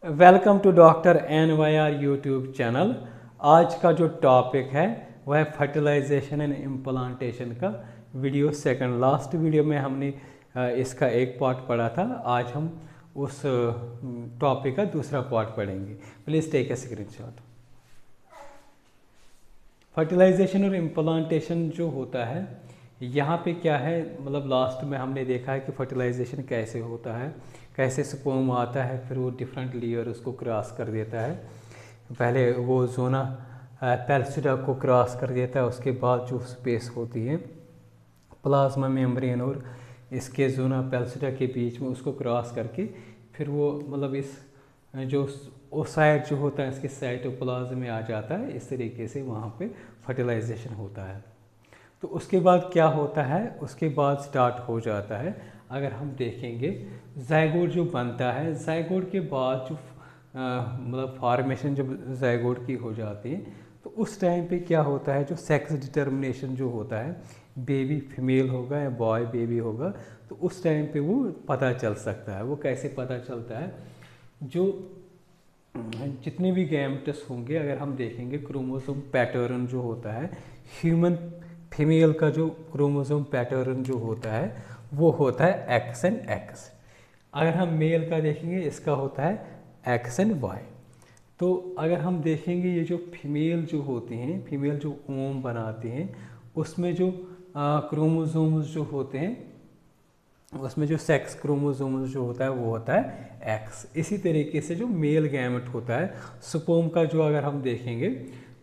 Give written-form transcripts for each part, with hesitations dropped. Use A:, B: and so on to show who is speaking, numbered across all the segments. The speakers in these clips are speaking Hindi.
A: Welcome to doctor NYR YouTube channel. आज का जो टॉपिक है वह फर्टिलाइजेशन एंड इम्प्लांटेशन का वीडियो सेकंड। लास्ट वीडियो में हमने इसका एक पार्ट पढ़ा था। आज हम उस टॉपिक का दूसरा पार्ट पढ़ेंगे। Please take a screenshot. Fertilisation और इम्प्लांटेशन जो होता है, यहाँ पे क्या है, मतलब लास्ट में हमने देखा है कि फर्टिलाइजेशन कैसे होता है, कैसे स्पर्म आता है, फिर वो डिफरेंट लेयर उसको क्रॉस कर देता है। पहले वो जोना पेल्सिडा को क्रॉस कर देता है, उसके बाद जो स्पेस होती है प्लाज्मा मेम्ब्रेन और इसके जोना पेल्सिडा के बीच में, उसको क्रॉस करके फिर वो मतलब इस जो ओसाइट जो होता है इसके साइटोप्लाज्म में आ जाता है। इस तरीके से वहाँ पे फर्टिलाइजेशन होता है। तो उसके बाद क्या होता है, उसके बाद स्टार्ट हो जाता है। अगर हम देखेंगे ज़ाइगोट जो बनता है, ज़ाइगोट के बाद जो मतलब फॉर्मेशन जब ज़ाइगोट की हो जाती है तो उस टाइम पे क्या होता है, जो सेक्स डिटर्मिनेशन जो होता है, बेबी फीमेल होगा या बॉय बेबी होगा, तो उस टाइम पे वो पता चल सकता है। वो कैसे पता चलता है, जो जितने भी गैमेट्स होंगे, अगर हम देखेंगे क्रोमोसोम पैटर्न जो होता है, ह्यूमन फीमेल का जो क्रोमोसोम पैटर्न जो होता है वो होता है एक्स एंड एक्स। अगर हम मेल का देखेंगे इसका होता है एक्स एंड वाई। तो अगर हम देखेंगे ये जो फीमेल जो होती हैं, फीमेल जो ओम बनाती हैं, उसमें जो क्रोमोसोम्स जो होते हैं, उसमें जो सेक्स क्रोमोसोम्स जो होता है वो होता है एक्स। इसी तरीके से जो मेल गैमेट होता है स्पर्म का, जो अगर हम देखेंगे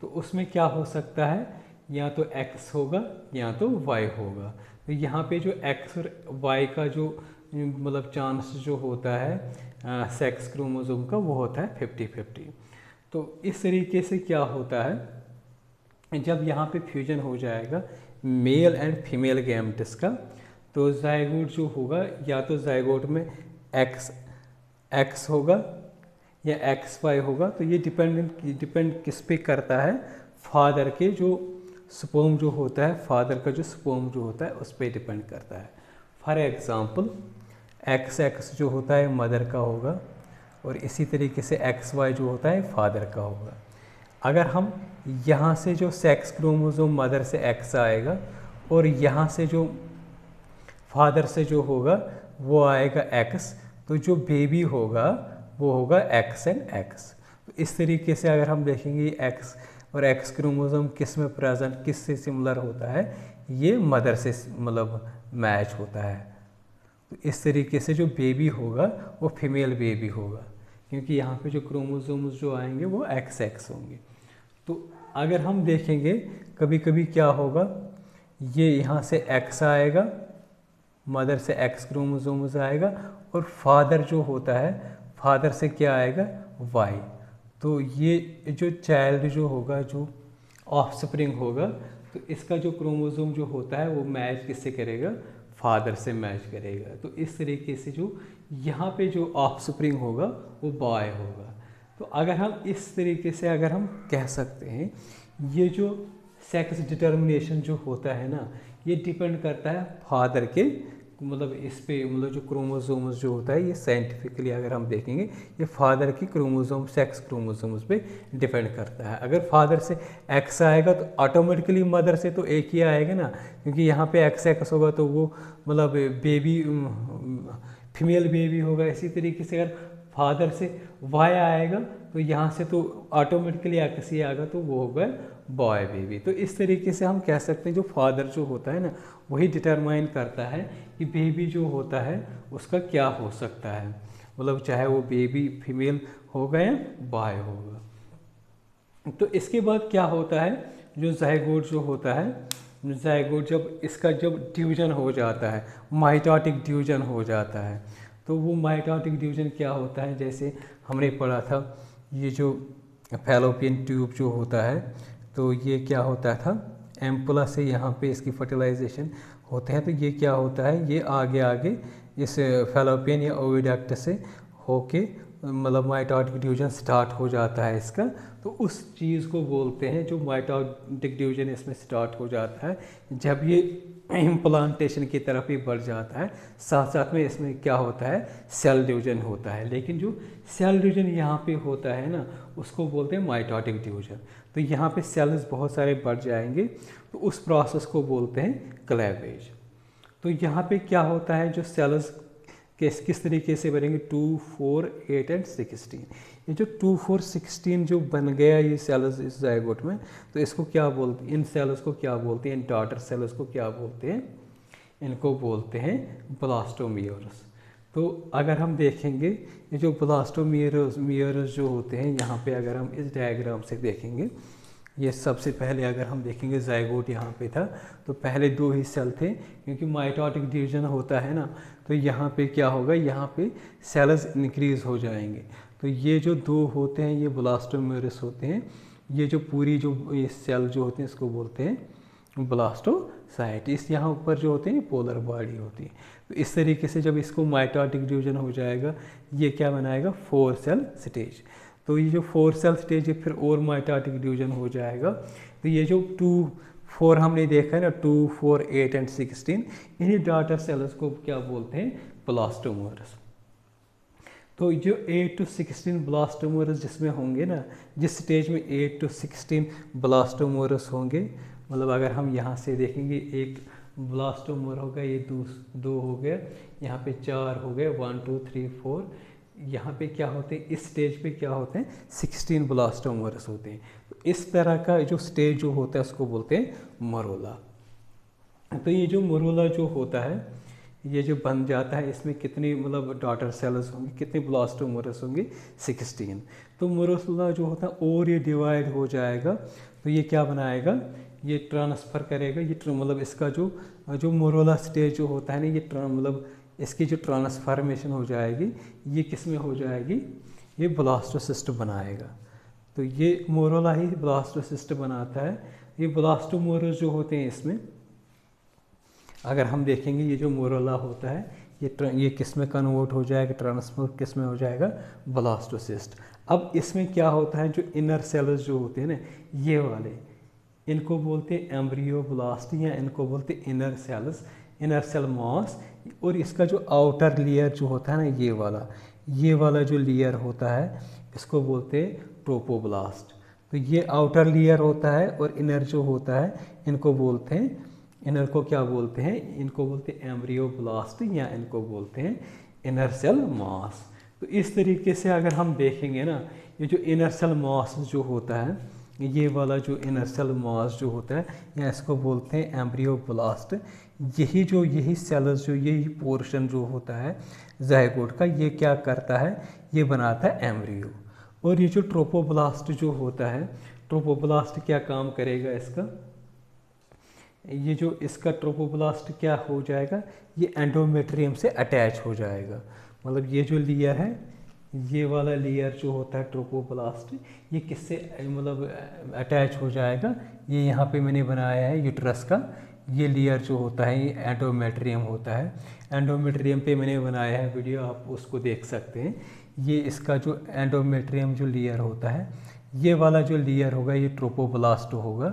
A: तो उसमें क्या हो सकता है, या तो एक्स होगा या तो वाई होगा। तो यहाँ पे जो एक्स और वाई का जो मतलब चांस जो होता है सेक्स क्रोमोसोम का, वो होता है 50-50। तो इस तरीके से क्या होता है, जब यहाँ पे फ्यूजन हो जाएगा मेल एंड फीमेल गैमेट्स का, तो ज़ाइगोट जो होगा, या तो ज़ाइगोट में एक्स होगा या XY होगा। तो ये डिपेंड किस पे करता है, फादर के जो स्पर्म जो होता है, फादर का जो स्पर्म जो होता है उस पर डिपेंड करता है। फॉर एग्ज़ाम्पल XX जो होता है मदर का होगा, और इसी तरीके से XY जो होता है फादर का होगा। अगर हम यहाँ से जो सेक्स क्रोमोसोम मदर से X आएगा और यहाँ से जो फादर से जो होगा वो आएगा X, तो जो बेबी होगा वो होगा X एंड X। तो इस तरीके से अगर हम देखेंगे X और X क्रोमोसोम किस में प्रेजेंट, किस से सिमिलर होता है, ये मदर से मतलब मैच होता है। तो इस तरीके से जो बेबी होगा वो फीमेल बेबी होगा, क्योंकि यहाँ पे जो क्रोमोसोम्स जो आएंगे वो XX होंगे। तो अगर हम देखेंगे कभी कभी क्या होगा, ये यहाँ से X आएगा, मदर से X क्रोमोसोम्स आएगा, और फादर जो होता है, फादर से क्या आएगा, Y। तो ये जो चाइल्ड जो होगा, जो ऑफस्प्रिंग होगा, तो इसका जो क्रोमोसोम जो होता है वो मैच किससे करेगा, फादर से मैच करेगा। तो इस तरीके से जो यहाँ पे जो ऑफस्प्रिंग होगा वो बॉय होगा। तो अगर हम इस तरीके से अगर हम कह सकते हैं, ये जो सेक्स डिटर्मिनेशन जो होता है ना, ये डिपेंड करता है फादर के, मतलब इस पे, मतलब जो क्रोमोसोम्स जो होता है, ये साइंटिफिकली अगर हम देखेंगे ये फादर की क्रोमोसोम, सेक्स क्रोमोसोम्स पे डिपेंड करता है। अगर फादर से एक्स आएगा तो ऑटोमेटिकली मदर से तो एक ही आएगा ना, क्योंकि यहाँ पे XX होगा तो वो मतलब बेबी फीमेल बेबी होगा। इसी तरीके से अगर फादर से Y आएगा तो यहाँ से तो ऑटोमेटिकली X ही आएगा, तो वो होगा बॉय बेबी। तो इस तरीके से हम कह सकते हैं जो फादर जो होता है ना, वही डिटरमाइन करता है कि बेबी जो होता है उसका क्या हो सकता है, मतलब चाहे वो बेबी फीमेल होगा या बॉय होगा। तो इसके बाद क्या होता है, जो ज़ाइगोट जो होता है, ज़ाइगोट जब इसका जब ड्यूजन हो जाता है, माइटोटिक ड्यूजन हो जाता है, तो वो माइटोटिक ड्यूजन क्या होता है, जैसे हमने पढ़ा था, ये जो फैलोपियन ट्यूब जो होता है, तो ये क्या होता था, एम्पुला से यहाँ पे इसकी फर्टिलाइजेशन होते हैं। तो ये क्या होता है, ये आगे आगे इस फैलोपियन या ओविडक्ट से होके मतलब माइटोटिक ड्यूजन स्टार्ट हो जाता है इसका। तो उस चीज़ को बोलते हैं, जो माइटोटिक ड्यूजन इसमें स्टार्ट हो जाता है, जब ये इम्प्लांटेशन की तरफ ही बढ़ जाता है। साथ साथ में इसमें क्या होता है, सेल डिवीजन होता है। लेकिन जो सेल डिवीजन यहाँ पे होता है ना, उसको बोलते हैं माइटोटिक डिवीजन। तो यहाँ पे सेल्स बहुत सारे बढ़ जाएंगे, तो उस प्रोसेस को बोलते हैं क्लेवेज। तो यहाँ पे क्या होता है, जो सेल्स किस तरीके से बनेंगे, 2, 4, 8 एंड 16। ये जो 2, 4, 16 जो बन गया ये सेल्स इस जायगोट में, तो इसको क्या बोलते हैं, इन सेल्स को क्या बोलते हैं, इन डॉटर सेल्स को क्या बोलते हैं, इनको बोलते हैं ब्लास्टोमियर्स। तो अगर हम देखेंगे ये जो ब्लास्टोमियर्स जो होते हैं, यहाँ पे अगर हम इस डायग्राम से देखेंगे, ये सबसे पहले अगर हम देखेंगे जायगोट यहाँ पे था, तो पहले 2 ही सेल थे, क्योंकि माइटोटिक डिवीजन होता है ना, तो यहाँ पे क्या होगा, यहाँ पे सेल्स इंक्रीज हो जाएंगे। तो ये जो 2 होते हैं ये ब्लास्टोमियर्स होते हैं। ये जो पूरी जो ये सेल जो होते हैं इसको बोलते हैं ब्लास्टोसाइट। इस यहाँ ऊपर जो होते हैं पोलर बॉडी होती है। तो इस तरीके से जब इसको माइटोटिक डिवीजन हो जाएगा, ये क्या बनाएगा, 4 सेल स्टेज। तो ये जो 4 सेल स्टेज है, फिर और माइटोटिक डिवीजन हो जाएगा। तो ये जो 2, 4 हमने देखा है ना, 2, 4, 8 एंड 16, इन्हीं डॉटर सेल्स को क्या बोलते हैं, ब्लास्टोमर्स। तो जो 8 to 16 ब्लास्टोमर्स जिसमें होंगे ना, जिस स्टेज में 8 to 16 ब्लास्टोमर्स होंगे, मतलब अगर हम यहाँ से देखेंगे, एक ब्लास्टोमर होगा, ये 2 हो गया, यहाँ पे 4 हो गए, 1, 2, 3, 4। यहाँ पे क्या होते हैं, इस स्टेज पे क्या होते हैं, 16 ब्लास्टोमर्स होते हैं। तो इस तरह का जो स्टेज जो होता है उसको बोलते हैं मरोला। तो ये जो मरोला जो होता है, ये जो बन जाता है, इसमें कितनी मतलब डॉटर सेल्स होंगे, कितने ब्लास्टोमर्स होंगे, 16। तो मरोला जो होता है और ये डिवाइड हो जाएगा, तो ये क्या बनाएगा, ये ट्रांसफ़र करेगा, ये मतलब इसका जो मरोला स्टेज जो होता है ना, ये मतलब इसकी जो ट्रांसफॉर्मेशन हो जाएगी, ये किस में हो जाएगी, ये ब्लास्टोसिस्ट बनाएगा। तो ये मोरोला ही ब्लास्टोसिस्ट बनाता है। ये ब्लास्टोमोरस जो होते हैं, इसमें अगर हम देखेंगे ये जो मोरोला होता है, ये किस में कन्वर्ट हो जाएगा, ट्रांसफर किस में हो जाएगा, ब्लास्टोसिस्ट। अब इसमें क्या होता है, जो इनर सेल्स जो होते हैं ना, ये वाले, इनको बोलते हैं एम्ब्रियोब्लास्ट, या इनको बोलते हैं inner cells, inner cell mass. और इसका जो आउटर लेयर जो होता है ना, ये वाला जो लेयर होता है, इसको बोलते हैं ट्रोपोब्लास्ट। तो ये आउटर लेयर होता है, और इनर जो होता है, इनको बोलते हैं, इनर को क्या बोलते हैं, इनको बोलते हैं एम्ब्रियोब्लास्ट, या इनको बोलते हैं इनर सेल मॉस। तो इस तरीके से अगर हम देखेंगे ना, ये जो इनर सेल मॉस जो होता है, ये वाला जो इनर सेल मॉस जो होता है, या इसको बोलते हैं एम्ब्रियोब्लास्ट। यही सेल्स जो यही पोर्शन जो होता है जायगोट का, ये क्या करता है, ये बनाता है एम्ब्रियो। और ये जो ट्रोपोब्लास्ट जो होता है, ट्रोपोब्लास्ट क्या काम करेगा इसका, ये जो इसका ट्रोपोब्लास्ट क्या हो जाएगा, ये एंडोमेट्रियम से अटैच हो जाएगा। मतलब ये जो लेयर है, ये वाला लेयर जो होता है ट्रोपोब्लास्ट, ये किससे मतलब अटैच हो जाएगा, ये यहाँ पे मैंने बनाया है यूट्रस का, ये लेयर जो होता है ये एंडोमेट्रियम होता है। एंडोमेट्रियम पे मैंने बनाया है वीडियो, आप उसको देख सकते हैं। ये इसका जो एंडोमेट्रियम जो लेयर होता है, ये वाला जो लेयर होगा, ये ट्रोपोब्लास्ट होगा।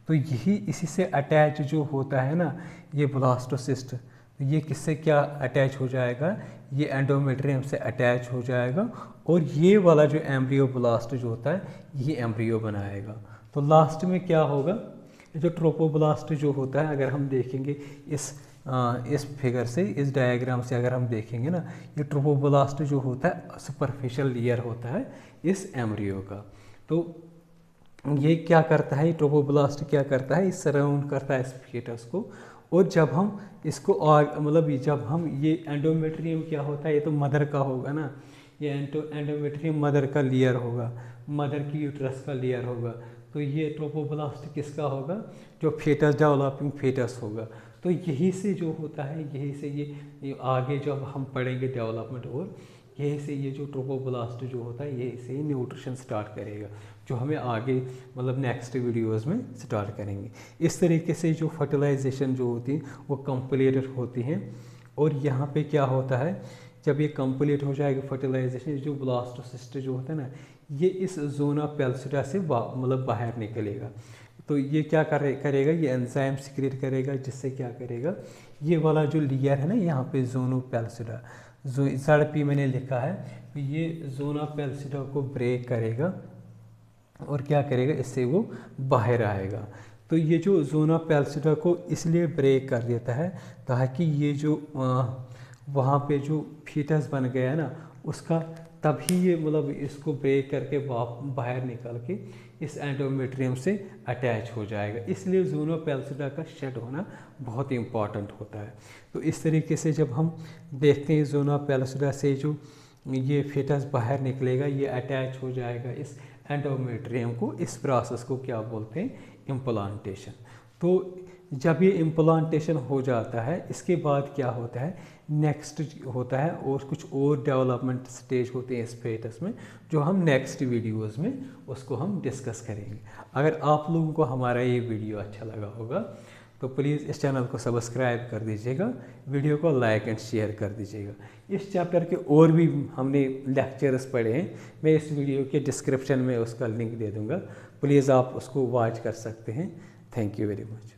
A: तो यही इसी से अटैच जो होता है ना, ये ब्लास्टोसिस्ट, ये किससे क्या अटैच हो जाएगा, ये एंडोमेट्रियम से अटैच हो जाएगा। और ये वाला जो एम्ब्रियोब्लास्ट जो होता है, ये एम्ब्रियो बनाएगा। तो लास्ट में क्या होगा, जो ट्रोपोब्लास्ट जो होता है, अगर हम देखेंगे इस फिगर से, इस डायग्राम से अगर हम देखेंगे ना, ये ट्रोपोब्लास्ट जो होता है सुपरफिशियल लेयर होता है इस एम्ब्रियो का। तो ये क्या करता है, ट्रोपोब्लास्ट क्या करता है, इस सराउंड करता है इस फीटस को। और जब हम इसको मतलब जब हम ये एंडोमेट्रियम क्या होता है, ये तो मदर का होगा ना, ये एंडोमेट्रियम मदर का लेयर होगा, मदर की यूट्रस का लेयर होगा। तो ये ट्रोपोब्लास्ट किसका होगा, जो फेटस डेवलपिंग फेटस होगा। तो यही से जो होता है, यही से ये आगे जब हम पढ़ेंगे डेवलपमेंट, और यही से ये जो ट्रोपोब्लास्ट जो होता है, यही से न्यूट्रिशन स्टार्ट करेगा, जो हमें आगे मतलब नेक्स्ट वीडियोस में स्टार्ट करेंगे। इस तरीके से जो फर्टिलाइजेशन जो होती है वो कंप्लीट होती हैं। और यहाँ पे क्या होता है, जब ये कंप्लीट हो जाएगी फर्टिलाइजेशन, जो ब्लास्टोसिस्ट जो होता है ना, ये इस जोना पेल्सिटा से मतलब बाहर निकलेगा। तो ये क्या करेगा, ये एंजाइम सिक्रेट करेगा, जिससे क्या करेगा, ये वाला जो लेयर है ना यहाँ पे जोना पेल्सिडा, जो ZP मैंने लिखा है, तो ये जोना पेल्सिडा को ब्रेक करेगा और क्या करेगा, इससे वो बाहर आएगा। तो ये जो जोना पेल्सिडा को इसलिए ब्रेक कर देता है ताकि ये जो वहाँ पे जो फीटस बन गया है ना उसका, तभी ये मतलब इसको ब्रेक करके बाहर निकल के इस एंडोमेट्रियम से अटैच हो जाएगा। इसलिए जोना पेल्सिडा का शेड होना बहुत इम्पॉर्टेंट होता है। तो इस तरीके से जब हम देखते हैं जोना पेल्सिडा से जो ये फीटस बाहर निकलेगा, ये अटैच हो जाएगा इस एंडोमेट्रियम को, इस प्रोसेस को क्या बोलते हैं, इम्प्लांटेशन। तो जब ये इम्प्लांटेशन हो जाता है, इसके बाद क्या होता है, नेक्स्ट होता है और कुछ और डेवलपमेंट स्टेज होते हैं इस फेटस में, जो हम नेक्स्ट वीडियोस में उसको हम डिस्कस करेंगे। अगर आप लोगों को हमारा ये वीडियो अच्छा लगा होगा तो प्लीज़ इस चैनल को सब्सक्राइब कर दीजिएगा, वीडियो को लाइक एंड शेयर कर दीजिएगा। इस चैप्टर के और भी हमने लेक्चर्स पढ़े हैं, मैं इस वीडियो के डिस्क्रिप्शन में उसका लिंक दे दूँगा, प्लीज़ आप उसको वॉच कर सकते हैं। Thank you very much.